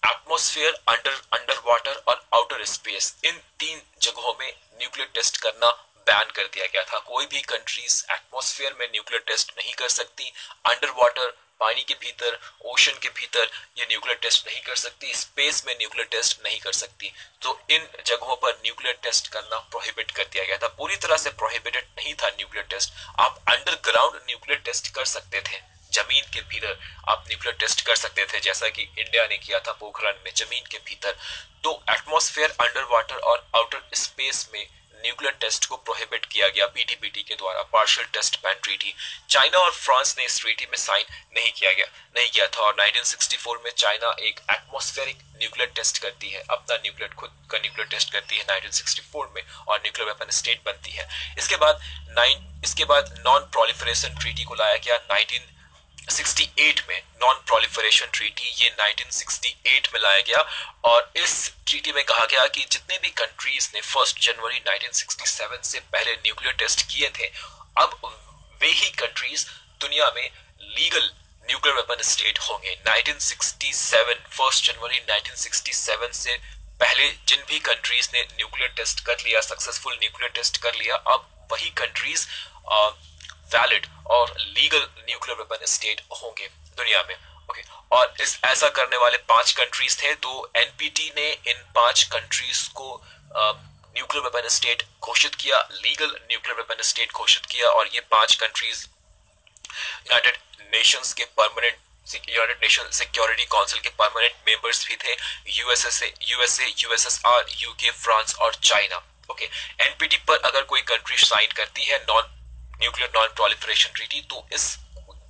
एटमॉस्फेयर, अंडर वाटर और आउटर स्पेस, इन तीन जगहों में न्यूक्लियर टेस्ट करना बैन कर दिया गया था। कोई भी कंट्रीज एटमॉस्फेयर में न्यूक्लियर टेस्ट नहीं कर सकती, अंडर वाटर पानी के भीतर, ओशन के भीतर ये न्यूक्लियर टेस्ट नहीं कर सकती, स्पेस में न्यूक्लियर टेस्ट नहीं कर सकती। तो इन जगहों पर न्यूक्लियर टेस्ट करना प्रोहिबिट कर दिया गया था। पूरी तरह से प्रोहिबिटेड नहीं था न्यूक्लियर टेस्ट। आप अंडरग्राउंड न्यूक्लियर टेस्ट कर सकते थे, जमीन के भीतर आप न्यूक्लियर टेस्ट कर सकते थे, जैसा कि इंडिया ने किया था पोखरण में, जमीन के भीतर। तो एटमॉस्फेयर, अंडर वाटर और आउटर स्पेस में न्यूक्लियर टेस्ट को प्रोहिबिट किया गया PTBT के द्वारा, partial test ban treaty. China और फ्रांस ने इस ट्रीटी में साइन नहीं किया था और 1964 में चाइना एक एटमॉस्फेरिक न्यूक्लियर टेस्ट करती है, अपना न्यूक्लियर खुद का न्यूक्लियर टेस्ट करती है 1964 में और न्यूक्लियर वेपन स्टेट बनती है। इसके बाद नॉन प्रोलिफरेशन ट्रीटी को लाया गया 1968 में। नॉन प्रोलिफरेशन ट्रीटी ये 1968 में लाया गया और इस ट्रीटी में कहा गया कि जितने भी कंट्रीज ने 1 जनवरी 1967 से पहले न्यूक्लियर टेस्ट किए थे, अब वे ही कंट्रीज दुनिया में लीगल न्यूक्लियर वेपन स्टेट होंगे। 1967, 1 जनवरी 1967 से पहले जिन भी कंट्रीज ने न्यूक्लियर टेस्ट कर लिया, सक्सेसफुल न्यूक्लियर टेस्ट कर लिया, अब वही कंट्रीज वैलिड और लीगल न्यूक्लियर वेपन स्टेट होंगे दुनिया में। ओके, और ऐसा करने वाले 5 कंट्रीज थे। तो NPT ने इन 5 कंट्रीज को न्यूक्लियर वेपन स्टेट घोषित किया, लीगल न्यूक्लियर वेपन स्टेट घोषित किया और ये 5 countries United Nations Security council के परमानेंट मेंबर्स भी थे। यूएसए, USSR, UK, फ्रांस और चाइना। ओके, NPT पर अगर कोई कंट्री साइन करती है न्यूक्लियर नॉन प्रोलिफरेशन ट्रीटी, तो इस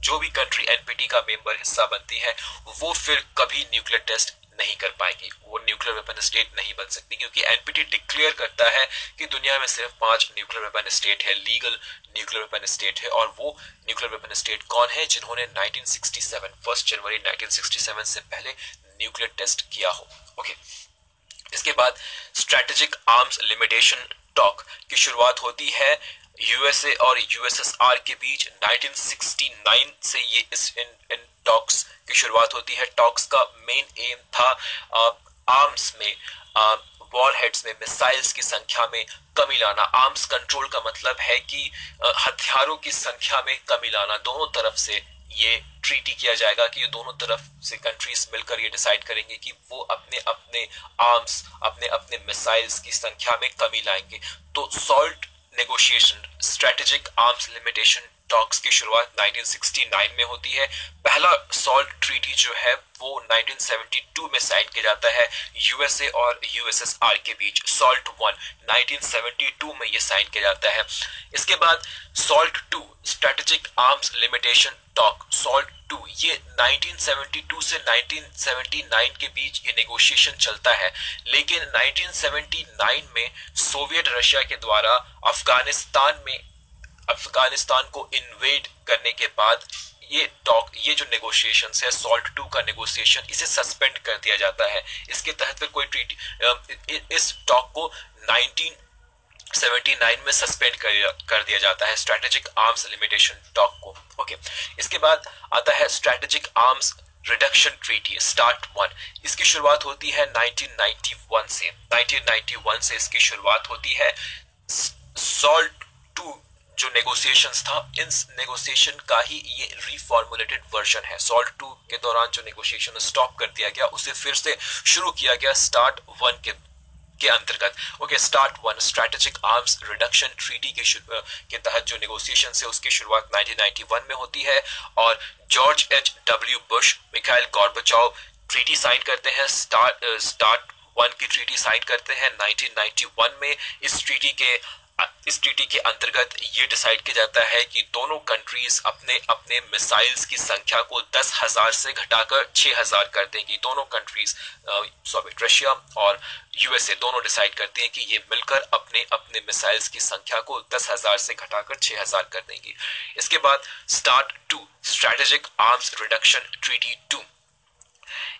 जो भी कंट्री NPT का मेंबर हिस्सा बनती है वो फिर कभी न्यूक्लियर टेस्ट नहीं कर पाएगी, वो न्यूक्लियर वेपन स्टेट नहीं बन सकती, क्योंकि NPT डिक्लेयर करता है कि दुनिया में सिर्फ 5 न्यूक्लियर वेपन स्टेट है, लीगल न्यूक्लियर वेपन स्टेट है, और वो न्यूक्लियर वेपन स्टेट कौन है जिन्होंने 1967, 1 जनवरी 1967 से पहले न्यूक्लियर टेस्ट किया हो। ओके, इसके बाद स्ट्रेटेजिक आर्म्स लिमिटेशन टॉक की शुरुआत होती है USA और USSR के बीच। 1969 से ये इन टॉक्स की शुरुआत होती है। टॉक्स का मेन एम था आर्म्स में, वॉरहेड्स में, मिसाइल्स की संख्या में कमी लाना। आर्म्स कंट्रोल का मतलब है कि हथियारों की संख्या में कमी लाना। दोनों तरफ से ये ट्रीटी किया जाएगा कि ये दोनों तरफ से कंट्रीज मिलकर ये डिसाइड करेंगे कि वो अपने अपने आर्म्स, अपने अपने मिसाइल्स की संख्या में कमी लाएंगे। तो salt negotiation strategic arms limitation talks की शुरुआत 1969 में होती है। पहला सॉल्ट ट्रीटी जो है वो 1972 में साइन किया जाता है यूएसए और यूएसएसआर के बीच। सॉल्ट 1 1972 में ये साइन किया जाता है। इसके बाद salt 2 strategic arms limitation talk salt 2 ये 1972 से 1979 के बीच ये नेगोशिएशन चलता है, लेकिन 1979 में सोवियत रशिया के द्वारा अफगानिस्तान को इन्वेड करने के बाद ये जो नेगोशिएशंस है सॉल्ट 2 का नेगोशिएशन इसे सस्पेंड कर दिया जाता है। इसके तहत फिर कोई ट्रीटी इस टॉक को 1979 में सस्पेंड कर दिया जाता है स्ट्रेटेजिक आर्म्स लिमिटेशन टॉक को। ओके, इसके बाद आता है strategic arms reduction treaty start 1। इसकी शुरुआत होती है 1991 से इसकी शुरुआत होती है। सॉल्ट 2 जो नेगोशिएशंस था, इन नेगोशिएशन का ही ये रिफॉर्मुलेटेड वर्जन है। सॉल्ट 2 के दौरान जो नेगोशिएशन स्टॉप कर दिया गया उसे फिर से शुरू किया गया स्टार्ट 1 के अंतर्गत। Okay, start 1 strategic arms reduction treaty के तहत जो नेगोशिएशन है उसकी शुरुआत 1991 में होती है और George H.W. Bush, Mikhail Gorbachev treaty sign करते हैं। स्टार्ट 1 की ट्रीटी साइन करते हैं 1991 में। इस ट्रीटी के अंतर्गत ये डिसाइड किया जाता है कि दोनों कंट्रीज अपने अपने मिसाइल्स की संख्या को 10,000 से घटाकर 6,000 कर देंगी। दोनों कंट्रीज सोवियत रशिया और यूएसए दोनों डिसाइड करते हैं कि ये मिलकर अपने अपने मिसाइल्स की संख्या को 10,000 से घटाकर 6,000 कर देंगी। इसके बाद start 2 strategic arms reduction treaty 2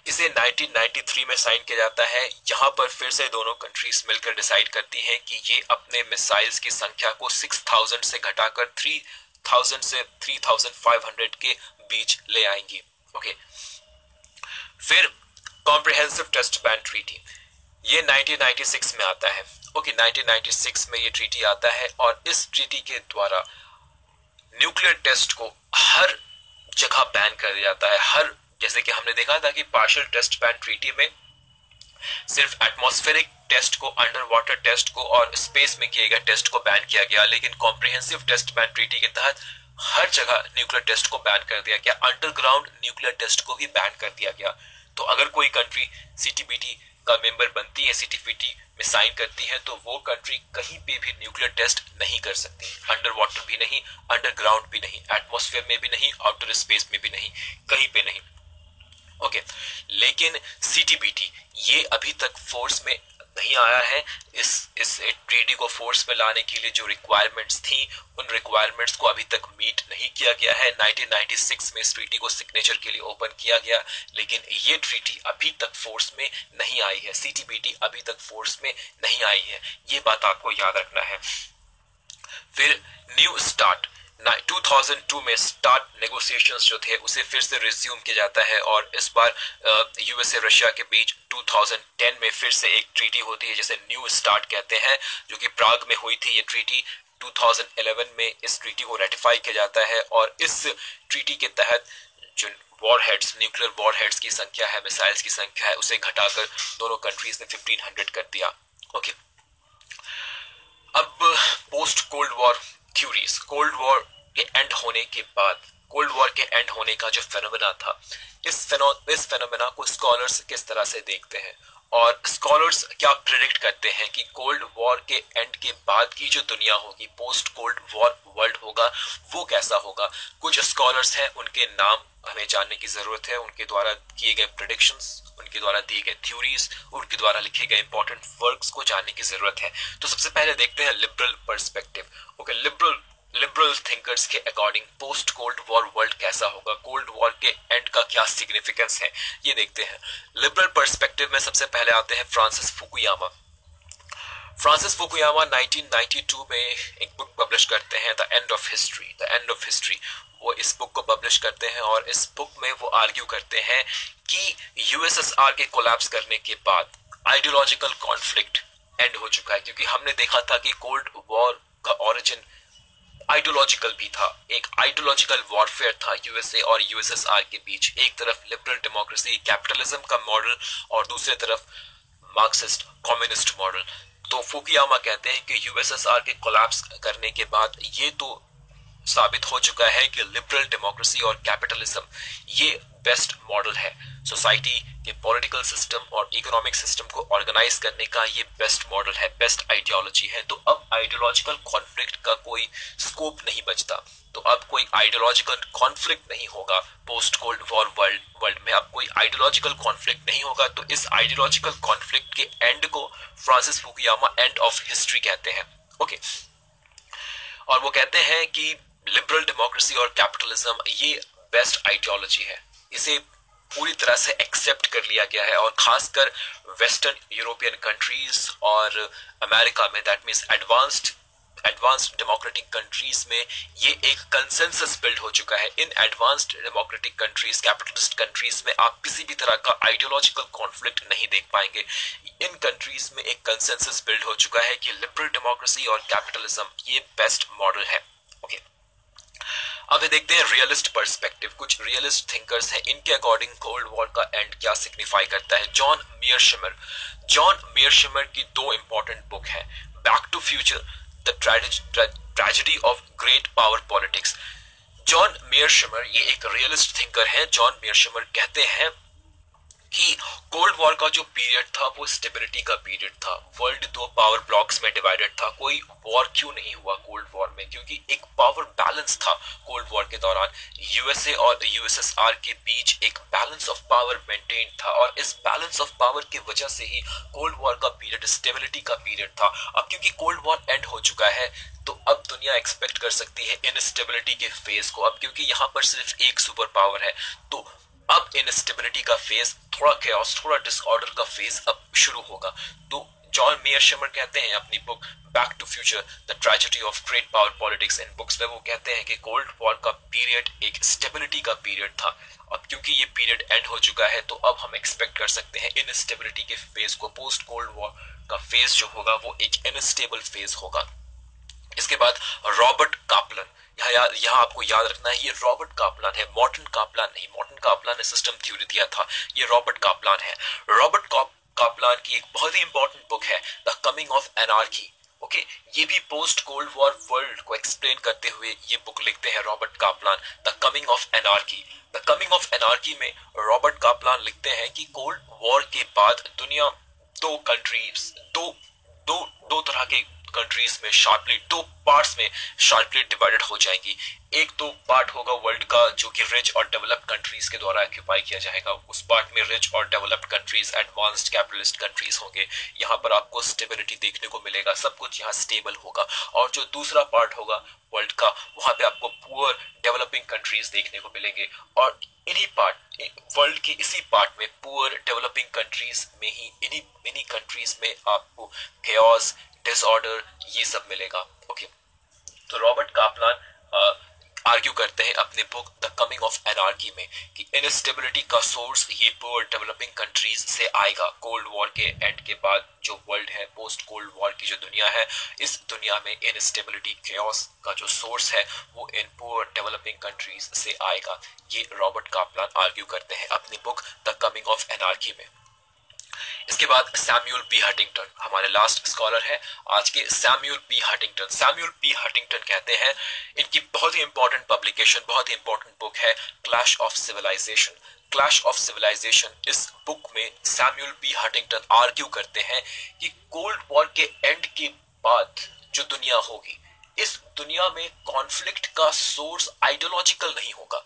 इसे 1993 में साइन किया जाता है। यहाँ पर फिर से दोनों कंट्रीज मिलकर डिसाइड करती हैं कि ये अपने मिसाइल्स की संख्या को 6,000 से घटाकर 3,000 से 3,500 के बीच ले आएंगी। ओके, फिर कॉम्प्रिहेंसिव टेस्ट बैन ट्रीटी ये 1996 में आता है। ओके, 1996 में ये ट्रीटी आता है और इस ट्रीटी के द्वारा न्यूक्लियर टेस्ट को हर जगह बैन कर दिया जाता है। जैसे कि हमने देखा था कि पार्शियल टेस्ट बैन ट्रीटी में सिर्फ एटमॉस्फेरिक टेस्ट को, अंडर वाटर टेस्ट को और स्पेस में किए गए टेस्ट को बैन किया गया, लेकिन कॉम्प्रिहेंसिव टेस्ट बैन ट्रीटी के तहत हर जगह न्यूक्लियर टेस्ट को बैन कर दिया गया। अंडरग्राउंड न्यूक्लियर टेस्ट को भी बैन कर दिया गया। तो अगर कोई कंट्री सीटीबीटी का मेंबर बनती है, सीटीबीटी में साइन करती है, तो वो कंट्री कहीं पे भी न्यूक्लियर टेस्ट नहीं कर सकती। अंडर वाटर भी नहीं, अंडरग्राउंड भी नहीं, एटमॉस्फेयर में भी नहीं, आउटर स्पेस में भी नहीं, कहीं पे नहीं। ओके, लेकिन सीटीबीटी ये अभी तक फोर्स में नहीं आया है। इस ट्रीटी को फोर्स में लाने के लिए जो रिक्वायरमेंट्स थी उन रिक्वायरमेंट्स को अभी तक मीट नहीं किया गया है। 1996 में इस ट्रीटी को सिग्नेचर के लिए ओपन किया गया, लेकिन ये ट्रीटी अभी तक फोर्स में नहीं आई है। सीटीबीटी अभी तक फोर्स में नहीं आई है, ये बात आपको याद रखना है। फिर न्यू स्टार्ट 2002 में स्टार्ट नेगोशिएशंस जो थे उसे फिर से रिज्यूम किया जाता है और इस बार यूएसए रशिया के बीच 2010 में फिर से एक ट्रीटी होती है जिसे न्यू स्टार्ट कहते हैं, जो कि प्राग में हुई थी। ये ट्रीटी 2011 में इस ट्रीटी को रेटिफाई किया जाता है और इस ट्रीटी के तहत जो वॉरहेड्स, न्यूक्लियर वॉरहेड्स की संख्या है, मिसाइल्स की संख्या है, उसे घटाकर दोनों कंट्रीज ने 1500 कर दिया। ओके, अब post cold war theories, cold war के एंड होने के बाद, कोल्ड वॉर के एंड होने का जो फेनोमेना था, इस फेनोमेना को स्कॉलर्स किस तरह से देखते हैं और स्कॉलर्स क्या प्रेडिक्ट करते हैं कि कोल्ड वॉर के एंड के बाद की जो दुनिया होगी, पोस्ट कोल्ड वॉर वर्ल्ड होगा, वो कैसा होगा। कुछ स्कॉलर्स हैं, उनके नाम हमें जानने की जरूरत है, उनके द्वारा किए गए प्रेडिक्शंस, उनके द्वारा दिए गए थ्योरीज, उनके द्वारा लिखे गए इंपॉर्टेंट वर्क्स को जानने की जरूरत है। तो सबसे पहले देखते हैं liberal perspective. Okay, liberal thinkers के according post cold war world कैसा होगा, कोल्ड वॉर के एंड का क्या सिग्निफिकेंस है, ये देखते हैं। लिबरल पर्सपेक्टिव में सबसे पहले आते हैं फ्रांसिस फुकुयामा। फ्रांसिस फुकुयामा 1992 में एक बुक पब्लिश करते हैं, द एंड ऑफ हिस्ट्री। वो इस बुक को पब्लिश करते हैं और इस बुक में वो आर्ग्यू करते हैं कि यूएसएसआर के कोलैप्स करने के बाद आइडियोलॉजिकल कॉन्फ्लिक्ट एंड हो चुका है, क्योंकि हमने देखा था कि कोल्ड वॉर का ओरिजिन आइडियोलॉजिकल भी था। एक आइडियोलॉजिकल वॉरफेयर था यूएसए और यूएसएसआर के बीच। एक तरफ लिबरल डेमोक्रेसी, कैपिटलिज्म का मॉडल और दूसरी तरफ मार्क्सिस्ट कम्युनिस्ट मॉडल। तो फुकुयामा कहते हैं कि यूएसएसआर के कोलैप्स करने के बाद ये तो साबित हो चुका है कि लिबरल डेमोक्रेसी और कैपिटलिज्म ये बेस्ट मॉडल है सोसाइटी के पॉलिटिकल सिस्टम और इकोनॉमिक सिस्टम को ऑर्गेनाइज करने का, ये बेस्ट मॉडल है, बेस्ट आइडियोलॉजी है। तो अब आइडियोलॉजिकल कॉन्फ्लिक्ट का कोई स्कोप नहीं बचता, तो अब कोई आइडियोलॉजिकल कॉन्फ्लिक्ट नहीं होगा पोस्ट कोल्ड वॉर वर्ल्ड में, अब कोई आइडियोलॉजिकल कॉन्फ्लिक्ट नहीं होगा। तो इस आइडियोलॉजिकल कॉन्फ्लिक्ट के एंड को Francis Fukuyama end of history कहते हैं। ओके, और वो कहते हैं कि लिबरल डेमोक्रेसी और कैपिटलिज्म ये बेस्ट आइडियोलॉजी है, इसे पूरी तरह से एक्सेप्ट कर लिया गया है, और खासकर वेस्टर्न यूरोपियन कंट्रीज और अमेरिका में, that means advanced democratic countries में ये एक कंसेंसस बिल्ड हो चुका है। इन advanced democratic countries, capitalist countries में आप किसी भी तरह का आइडियोलॉजिकल कॉन्फ्लिक्ट नहीं देख पाएंगे। इन कंट्रीज में एक कंसेंसस बिल्ड हो चुका है कि लिबरल डेमोक्रेसी और कैपिटलिज्म ये बेस्ट मॉडल है। ओके, अब देखते हैं रियलिस्ट पर्सपेक्टिव, कुछ रियलिस्ट थिंकर्स हैं, इनके अकॉर्डिंग कोल्ड वॉर का एंड क्या सिग्निफाई करता है। जॉन मेयरशमर की दो इंपॉर्टेंट बुक है, back to future, the tragedy of great power politics. John Mearsheimer ये एक रियलिस्ट थिंकर है। जॉन मेयरशमर कहते हैं कि कोल्ड वॉर का जो पीरियड था वो स्टेबिलिटी का पीरियड था। वर्ल्ड दो पावर ब्लॉक्स में डिवाइडेड था। कोई वॉर क्यों नहीं हुआ कोल्ड वॉर में? क्योंकि एक पावर बैलेंस था कोल्ड वॉर के दौरान। यूएसए और यूएसएसआर के बीच एक बैलेंस ऑफ पावर मेंटेन था, और इस बैलेंस ऑफ पावर की वजह से ही कोल्ड वॉर का पीरियड स्टेबिलिटी का पीरियड था। अब क्योंकि कोल्ड वॉर एंड हो चुका है, तो अब दुनिया एक्सपेक्ट कर सकती है इनस्टेबिलिटी के फेज को। अब क्योंकि यहाँ पर सिर्फ एक सुपर पावर है, तो अब इनस्टेबिलिटी का फेज, थोड़ा chaos, थोड़ा डिसऑर्डर का फेज अब शुरू होगा। तो जॉन मेयरशमर कहते हैं अपनी book back to future, the tragedy of great power politics, इन बुक्स में वो कहते हैं कि कोल्ड वॉर का पीरियड एक स्टेबिलिटी का पीरियड था। अब क्योंकि ये पीरियड एंड हो चुका है, तो अब हम एक्सपेक्ट कर सकते हैं इनस्टेबिलिटी के फेज को। पोस्ट कोल्ड वॉर का फेज जो होगा वो एक इनस्टेबल फेज होगा। इसके बाद रॉबर्ट कापलन, यहाँ आपको याद रखना है ये रॉबर्ट कापलान है, मॉर्टन कापलान नहीं। मॉर्टन कापलान ने सिस्टम थ्योरी दिया था, ये रॉबर्ट कापलान है। रॉबर्ट कापलान की एक बहुत ही इंपॉर्टेंट बुक है the coming of anarchy. Okay, ये भी पोस्ट कोल्ड वॉर वर्ल्ड को एक्सप्लेन करते हुए ये बुक लिखते हैं Robert Kaplan, the coming of anarchy. The coming of anarchy में रॉबर्ट कापलान लिखते हैं कि कोल्ड वॉर के बाद दुनिया दो कंट्रीज, दो तरह के कंट्रीज में शार्पली, दो पार्ट्स में शार्पली डिवाइडेड हो जाएंगी। एक तो पार्ट होगा वर्ल्ड का जो कि रिच और डेवलप्ड कंट्रीज के द्वारा ऑक्यूपाई किया जाएगा। उस पार्ट में रिच और developed countries, advanced capitalist countries होंगे। यहाँ पर आपको स्टेबिलिटी देखने को मिलेगा, सब कुछ यहाँ स्टेबल होगा। और जो दूसरा पार्ट होगा वर्ल्ड का, वहां पे आपको पुअर डेवलपिंग कंट्रीज देखने को मिलेंगे। और इन्हीं पार्ट, वर्ल्ड के इसी पार्ट में पुअर डेवलपिंग कंट्रीज में ही, इन्हीं कंट्रीज में आपको chaos, डिसऑर्डर ये सब मिलेगा। ओके, तो रॉबर्ट कापलान आर्ग्यू करते हैं अपने book the coming of anarchy में कि इनस्टेबिलिटी का सोर्स ये पुअर डेवलपिंग कंट्रीज से आएगा। कोल्ड वॉर के एंड के बाद जो वर्ल्ड है, पोस्ट कोल्ड वॉर की जो दुनिया है, इस दुनिया में इनस्टेबिलिटी, chaos का जो सोर्स है वो इन पुअर डेवलपिंग कंट्रीज से आएगा। ये रॉबर्ट कापलान आर्ग्यू करते हैं अपनी book the coming of anarchy में। इसके बाद सैमुअल पी हंटिंगटन हमारे लास्ट स्कॉलर है आज के, Samuel P Huntington. Samuel P Huntington कहते हैं, इनकी बहुत ही इंपॉर्टेंट पब्लिकेशन, बहुत ही इंपॉर्टेंट बुक है clash of civilization. Clash of civilization, इस बुक में सैमुअल पी हंटिंगटन आर्ग्यू करते हैं कि कोल्ड वॉर के एंड के बाद जो दुनिया होगी, इस दुनिया में कॉन्फ्लिक्ट का सोर्स आइडियोलॉजिकल नहीं होगा।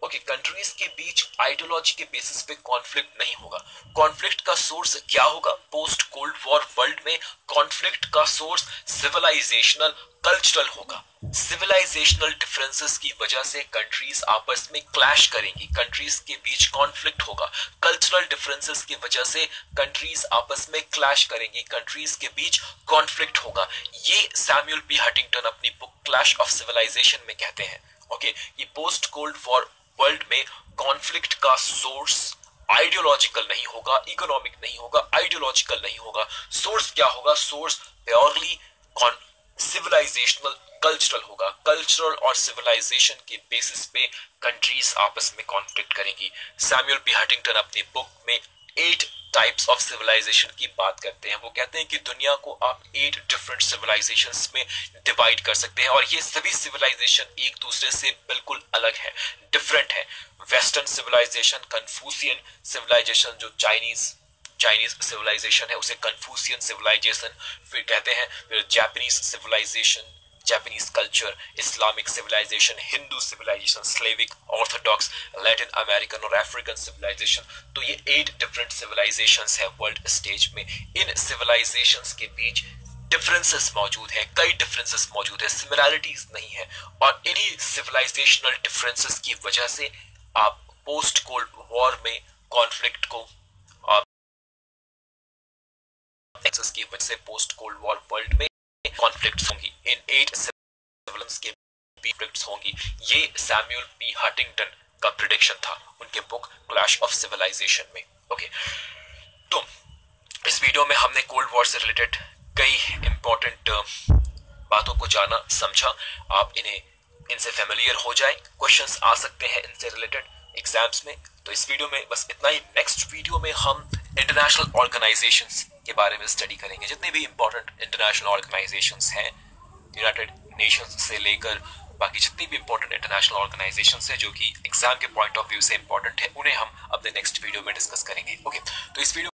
ओके, कंट्रीज के बीच आइडियोलॉजी के बेसिस पे कॉन्फ्लिक्ट नहीं होगा। कॉन्फ्लिक्ट का सोर्स क्या होगा? पोस्ट कोल्ड वॉर वर्ल्ड में कॉन्फ्लिक्ट का सोर्स सिविलाइजेशनल, कल्चरल होगा। सिविलाइजेशनल डिफरेंसेस की वजह से कंट्रीज आपस में क्लैश करेंगी, कंट्रीज के बीच कॉन्फ्लिक्ट होगा। कल्चरल डिफरेंसेस की वजह से कंट्रीज आपस में क्लैश करेंगी, कंट्रीज के बीच कॉन्फ्लिक्ट होगा। ये सैमुअल पी हंटिंगटन अपनी बुक क्लैश ऑफ सिविलाइजेशन में कहते हैं। ओके, ये पोस्ट कोल्ड वॉर वर्ल्ड में कॉन्फ्लिक्ट का सोर्स आइडियोलॉजिकल नहीं होगा, इकोनॉमिक नहीं होगा, आइडियोलॉजिकल नहीं होगा। सोर्स क्या होगा? सोर्स प्योरली सिविलाइजेशनल, कल्चरल होगा। कल्चरल और सिविलाइजेशन के बेसिस पे कंट्रीज आपस में कॉन्फ्लिक्ट करेंगी। सैमुअल पी हंटिंगटन अपनी बुक में 8 टाइप्स ऑफ सिविलाइजेशन की बात करते हैं। वो कहते हैं कि दुनिया को आप 8 डिफरेंट सिविलाइजेशंस में डिवाइड कर सकते हैं और ये सभी सिविलाइजेशन एक दूसरे से बिल्कुल अलग है, डिफरेंट है। वेस्टर्न सिविलाइजेशन, कन्फ्यूशियन सिविलाइजेशन जो चाइनीज सिविलाइजेशन है उसे कन्फ्यूशियन सिविलाइजेशन फिर कहते हैं। फिर Japanese civilization, Japanese culture, Islamic civilization, Hindu civilization, Slavic, orthodox, Latin American और अफ्रीकन सिविलाइजेशन। तो ये 8 डिफरेंट सिविलाइजेशंस है वर्ल्ड स्टेज में। इन सिविलाइजेशंस के बीच डिफरेंसेस मौजूद है, कई डिफरेंसेस मौजूद है, सिमिलैरिटीज नहीं है। और इन्हीं सिविलाइजेशनल डिफरेंसेस की वजह से आप पोस्ट कोल्ड वॉर में कॉन्फ्लिक्ट को एक्सेस की वजह से पोस्ट कोल्ड वॉर वर्ल्ड में कॉन्फ्लिक्ट्स होंगी, इन 8 सिविलियंस के कॉन्फ्लिक्ट्स होंगी। ये सैमुअल पी हंटिंगटन का प्रेडिक्शन था उनके बुक क्लैश ऑफ सिविलाइजेशन में। ओके, तो इस वीडियो में हमने कोल्ड वॉर से रिलेटेड कई इंपॉर्टेंट बातों को जाना, समझा। आप इनसे फेमिलियर हो जाए, क्वेश्चंस आ सकते हैं इनसे रिलेटेड एग्जाम्स में। तो इस वीडियो में बस इतना ही। नेक्स्ट वीडियो में हम इंटरनेशनल ऑर्गेनाइजेशंस के बारे में स्टडी करेंगे, जितने भी इंपॉर्टेंट इंटरनेशनल ऑर्गेनाइजेशंस हैं, यूनाइटेड नेशंस से लेकर बाकी जितनी भी इंपॉर्टेंट इंटरनेशनल ऑर्गेनाइजेशंस है जो कि एग्जाम के पॉइंट ऑफ व्यू से इंपॉर्टेंट है, उन्हें हम अपने नेक्स्ट वीडियो में डिस्कस करेंगे। ओके, तो इस वीडियो